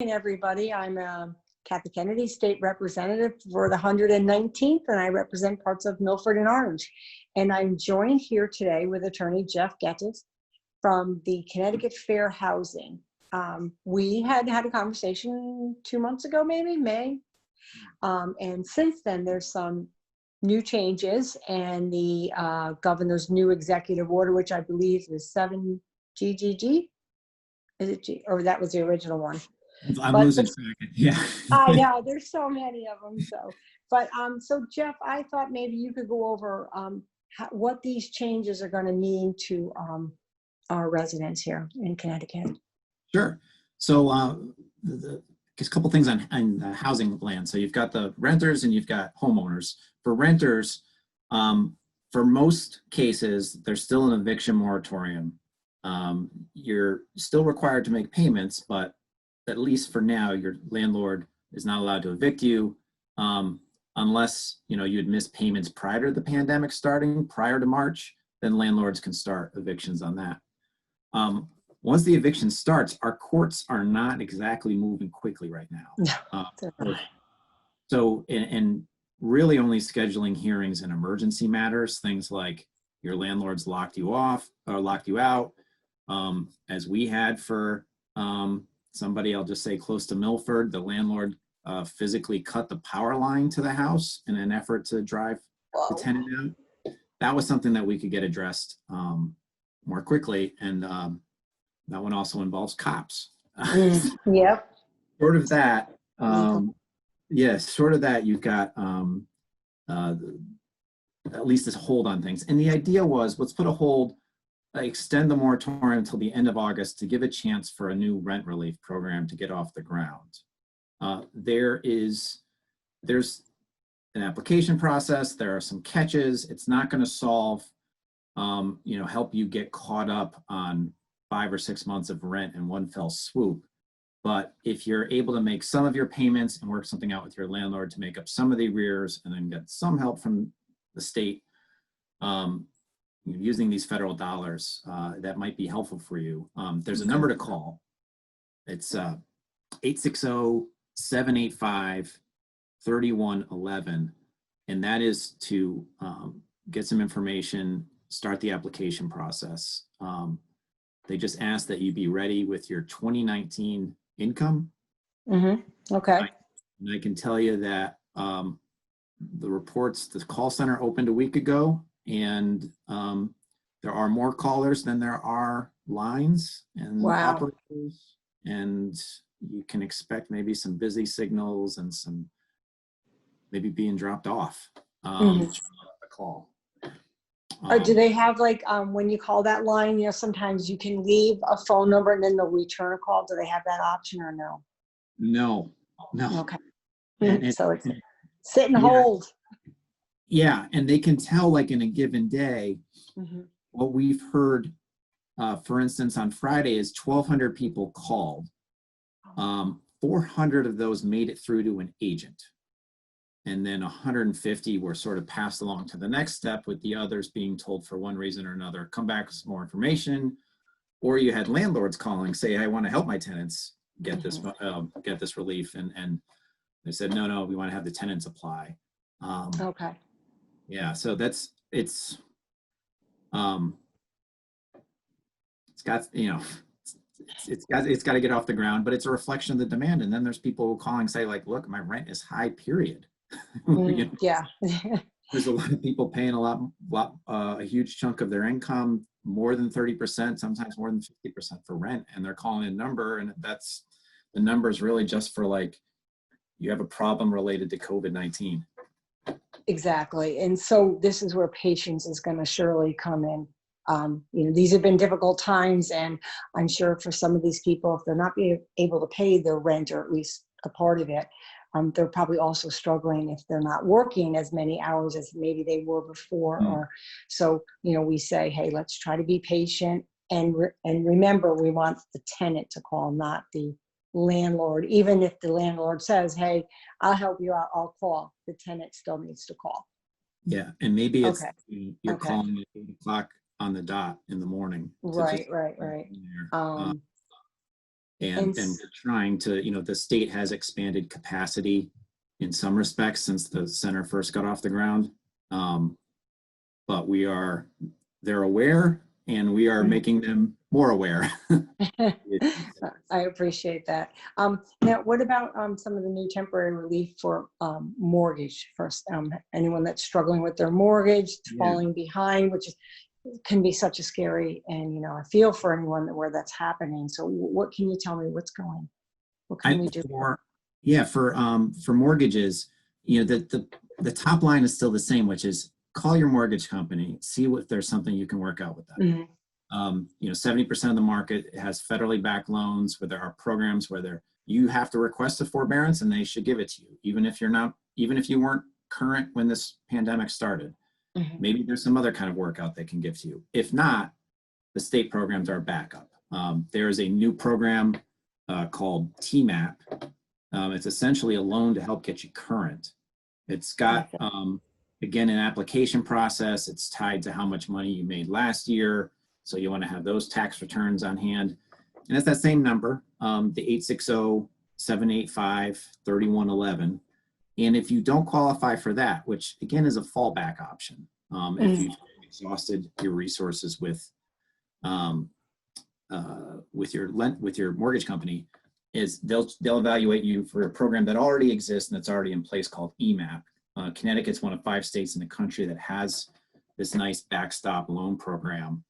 Everybody. I'm Kathy Kennedy, State Representative for the 119th, and I represent parts of Milford and Orange. And I'm joined here today with Attorney Jeff Gentes from the Connecticut Fair Housing. We had a conversation 2 months ago, maybe May. And since then, there's some new changes, and the governor's new executive order, which I believe is 7GGG. Is it G? Or that was the original one? I'm losing track. Yeah. I know there's so many of them. So Jeff, I thought maybe you could go over what these changes are going to mean to our residents here in Connecticut. Sure. So just a couple things on housing land. So you've got the renters and you've got homeowners. For renters, for most cases, there's still an eviction moratorium. You're still required to make payments, but at least for now, your landlord is not allowed to evict you unless you had missed payments prior to the pandemic starting, prior to March. Then landlords can start evictions on that. Once the eviction starts, our courts are not exactly moving quickly right now. And really only scheduling hearings in emergency matters, things like your landlord's locked you off or locked you out, as we had for somebody, I'll just say close to Milford. The landlord physically cut the power line to the house in an effort to drive the tenant out. That was something that we could get addressed more quickly, and that one also involves cops. Yep. Short of that, yes, short of that, you've got at least this hold on things. And the idea was, let's put a hold, extend the moratorium until the end of August to give a chance for a new rent relief program to get off the ground. There's an application process. There are some catches. It's not going to solve, help you get caught up on 5 or 6 months of rent in one fell swoop. But if you're able to make some of your payments and work something out with your landlord to make up some of the arrears and then get some help from the state, using these federal dollars, that might be helpful for you. There's a number to call. It's 860-785-3111. And that is to get some information, start the application process. They just ask that you be ready with your 2019 income. Okay. And I can tell you that the call center opened a week ago, and there are more callers than there are lines and operators, and you can expect maybe some busy signals and some maybe being dropped off the call. Do they have when you call that line, sometimes you can leave a phone number and then they'll return a call. Do they have that option or no? No. Okay. So it's sit and hold. Yeah, and they can tell in a given day. What we've heard, for instance, on Friday is 1,200 people called. 400 of those made it through to an agent. And then 150 were sort of passed along to the next step, with the others being told for one reason or another, come back with some more information. Or you had landlords calling, say, I want to help my tenants get this relief. And they said, no, we want to have the tenants apply. Okay. Yeah, so it's got to get off the ground, but it's a reflection of the demand. And then there's people calling, say look, my rent is high, period. Yeah. There's a lot of people paying a huge chunk of their income, more than 30%, sometimes more than 50% for rent. And they're calling a number, and the number is really just for you have a problem related to COVID-19. Exactly. And so this is where patience is going to surely come in. These have been difficult times, and I'm sure for some of these people, if they're not being able to pay their rent, or at least a part of it, they're probably also struggling if they're not working as many hours as maybe they were before. Or so, we say, hey, let's try to be patient, and remember, we want the tenant to call, not the landlord. Even if the landlord says, hey, I'll help you out, I'll call, the tenant still needs to call. Yeah, and maybe it's you're calling at 8 o'clock on the dot in the morning. Right. And And we're trying to, the state has expanded capacity in some respects since the center first got off the ground. But they're aware, and we are making them more aware. I appreciate that. Now, what about some of the new temporary relief for mortgage first? Anyone that's struggling with their mortgage, Yeah. falling behind, which can be such a scary, and I feel for anyone where that's happening. So what can you tell me? What can we do? For mortgages, the top line is still the same, which is call your mortgage company, see if there's something you can work out with them. 70% of the market has federally backed loans where there are programs where you have to request a forbearance and they should give it to you, even if you weren't current when this pandemic started. Maybe there's some other kind of workout they can give to you. If not, the state programs are backup. There is a new program called TMAP. It's essentially a loan to help get you current. It's got, again, an application process. It's tied to how much money you made last year. So you want to have those tax returns on hand. And it's that same number, the 860-785-3111. And if you don't qualify for that, which again is a fallback option, if you've exhausted your resources with your mortgage company, is they'll evaluate you for a program that already exists and that's already in place called EMAP. Connecticut's one of 5 states in the country that has this nice backstop loan program.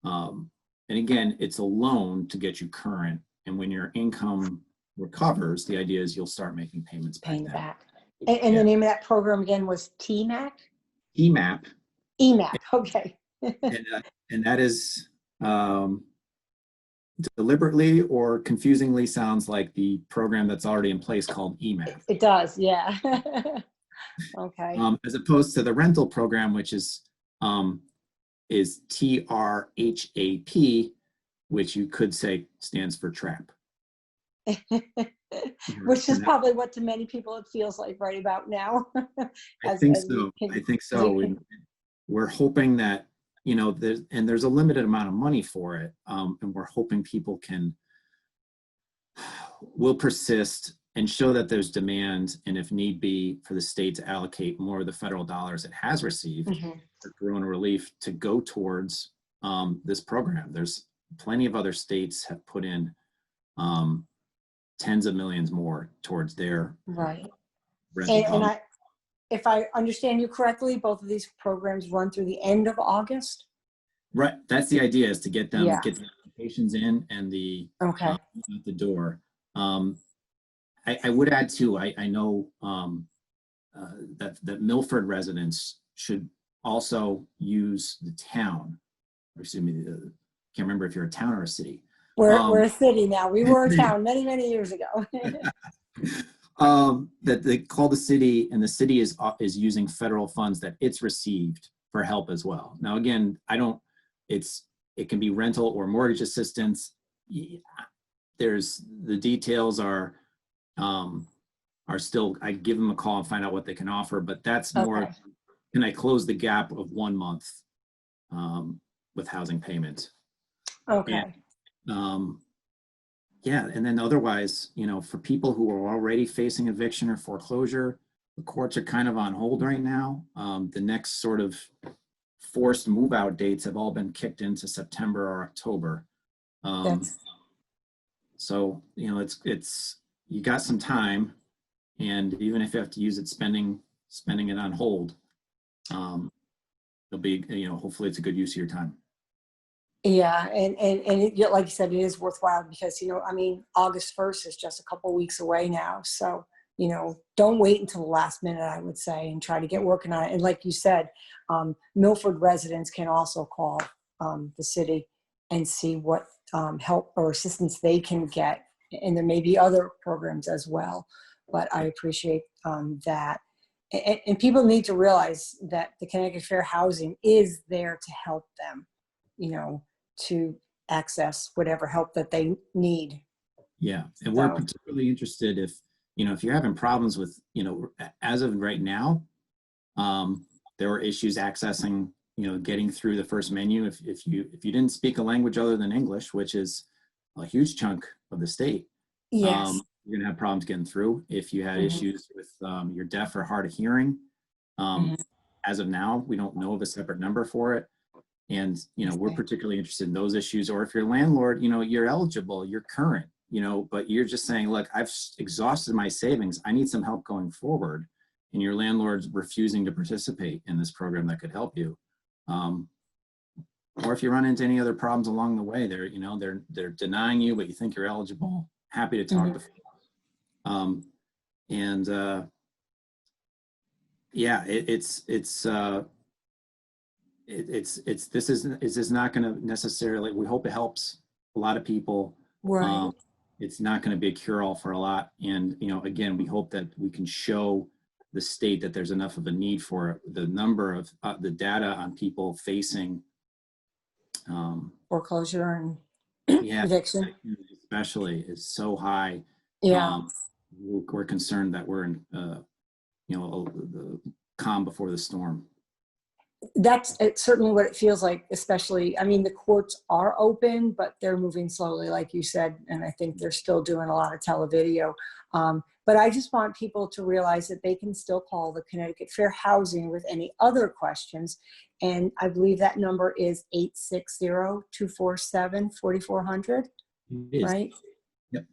And again, it's a loan to get you current. And when your income recovers, the idea is you'll start making payments back. And the name of that program again was TMAC? EMAP. EMAP, okay. And that is deliberately or confusingly sounds like the program that's already in place called EMAP. It does, yeah. Okay. As opposed to the rental program, which is TRHAP, which you could say stands for trap. Which is probably what to many people it feels like right about now. I think so. We're hoping that, there's a limited amount of money for it. And we're hoping people will persist and show that there's demand, and if need be, for the state to allocate more of the federal dollars it has received for corona relief to go towards this program. There's plenty of other states have put in tens of millions more towards their And if I understand you correctly, both of these programs run through the end of August. Right, that's the idea, is to get the applications in and the out the door. I would add too, I know that Milford residents should also use the town, or excuse me, can't remember if you're a town or a city. We're a city now. We were a town many, many years ago. That they call the city, and the city is using federal funds that it's received for help as well. Now, again, it can be rental or mortgage assistance. The details are still, I give them a call and find out what they can offer, but that's more, can I close the gap of 1 month with housing payment? Okay. And, and then otherwise, for people who are already facing eviction or foreclosure, the courts are kind of on hold right now. The next sort of forced move out dates have all been kicked into September or October. So, it's you got some time, and even if you have to use it spending it on hold, it'll be, hopefully it's a good use of your time. Yeah, and like you said, it is worthwhile because, August 1st is just a couple of weeks away now. So, don't wait until the last minute, I would say, and try to get working on it. And like you said, Milford residents can also call the city and see what help or assistance they can get. And there may be other programs as well, but I appreciate that. And people need to realize that the Connecticut Fair Housing is there to help them, to access whatever help that they need. Yeah, and we're particularly interested if you're having problems with, as of right now, there are issues accessing, getting through the first menu. If you didn't speak a language other than English, which is a huge chunk of the state. Yes. You're gonna have problems getting through. If you had issues with you're deaf or hard of hearing, Mhm. as of now, we don't know of a separate number for it. And, we're Okay. particularly interested in those issues. Or if you're a landlord, you're eligible, you're current, but you're just saying, look, I've exhausted my savings. I need some help going forward. And your landlord's refusing to participate in this program that could help you. Or if you run into any other problems along the way, they're denying you, but you think you're eligible. Happy to talk to folks. Yeah, this is not going to necessarily, we hope it helps a lot of people. Right. It's not going to be a cure-all for a lot. And, again, we hope that we can show the state that there's enough of a need for it. The number of the data on people facing Foreclosure and yeah, eviction. especially is so high. Yeah. We're concerned that we're in, the calm before the storm. That's certainly what it feels like, especially, I mean, the courts are open, but they're moving slowly, like you said, and I think they're still doing a lot of televideo. But I just want people to realize that they can still call the Connecticut Fair Housing with any other questions. And I believe that number is 860-247-4400, right? Yep.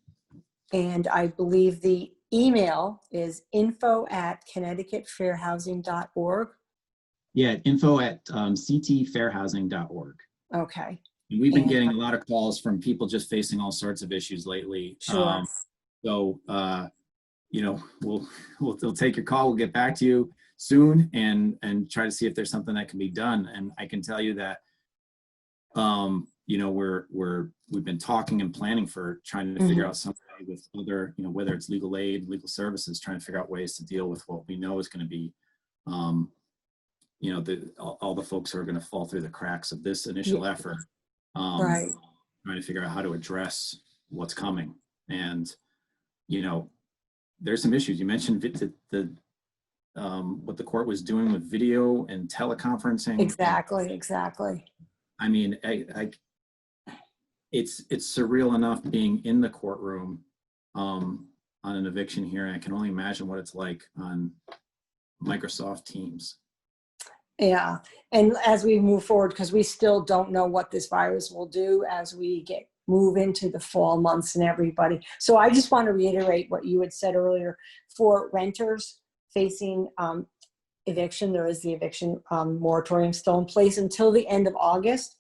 And I believe the email is info@connecticutfairhousing.org. Yeah, info@ctfairhousing.org. Okay. And we've been getting a lot of calls from people just facing all sorts of issues lately. Sure. We'll take your call. We'll get back to you soon and try to see if there's something that can be done. And I can tell you that, we've been talking and planning for trying to figure out something with other, whether it's legal aid, legal services, trying to figure out ways to deal with what we know is going to be, all the folks who are going to fall through the cracks of this initial effort. Right. Trying to figure out how to address what's coming. And, there's some issues. You mentioned what the court was doing with video and teleconferencing. Exactly. I mean, it's surreal enough being in the courtroom on an eviction hearing. I can only imagine what it's like on Microsoft Teams. Yeah. And as we move forward, because we still don't know what this virus will do as we move into the fall months and everybody. So I just want to reiterate what you had said earlier. For renters facing eviction, there is the eviction moratorium still in place until the end of August.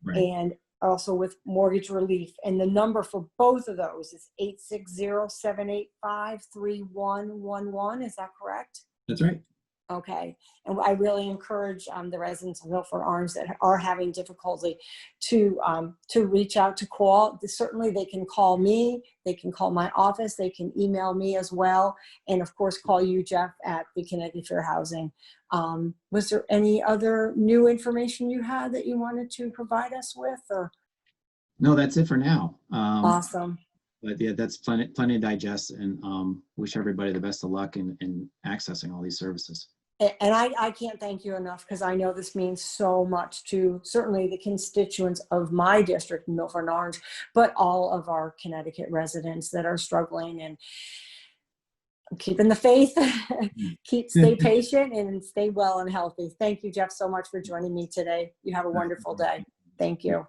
Right. And also with mortgage relief. And the number for both of those is 860-785-3111. Is that correct? That's right. Okay. And I really encourage the residents of Milford Orange that are having difficulty to reach out, to call. Certainly they can call me, they can call my office, they can email me as well. And of course, call you, Jeff, at the Connecticut Fair Housing. Was there any other new information you had that you wanted to provide us with? Or? No, that's it for now. Awesome. But yeah, that's plenty to digest, and wish everybody the best of luck in accessing all these services. And I can't thank you enough, because I know this means so much to certainly the constituents of my district, Milford and Orange, but all of our Connecticut residents that are struggling. And I'm keeping the faith, stay patient and stay well and healthy. Thank you, Jeff, so much for joining me today. You have a wonderful day. Thank you.